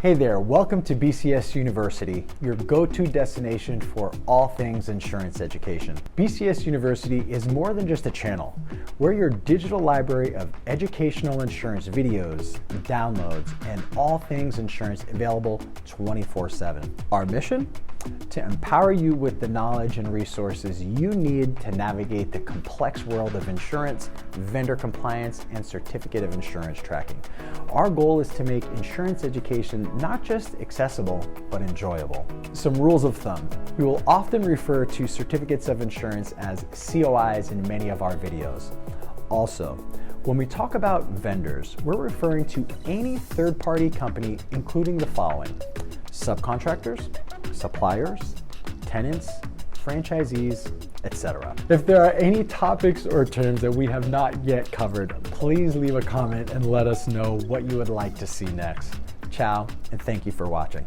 Hey there, welcome to BCS University, your go-to destination for all things insurance education. BCS University is more than just a channel. We're your digital library of educational insurance videos, downloads, and all things insurance available 24/7. Our mission? To empower you with the knowledge and resources you need to navigate the complex world of insurance, vendor compliance, and certificate of insurance tracking. Our goal is to make insurance education not just accessible, but enjoyable. Some rules of thumb. We will often refer to certificates of insurance as COIs in many of our videos. Also, when we talk about vendors, we're referring to any third-party company, including the following: subcontractors, suppliers, tenants, franchisees, etc. If there are any topics or terms that we have not yet covered, please leave a comment and let us know what you would like to see next. Ciao, and thank you for watching.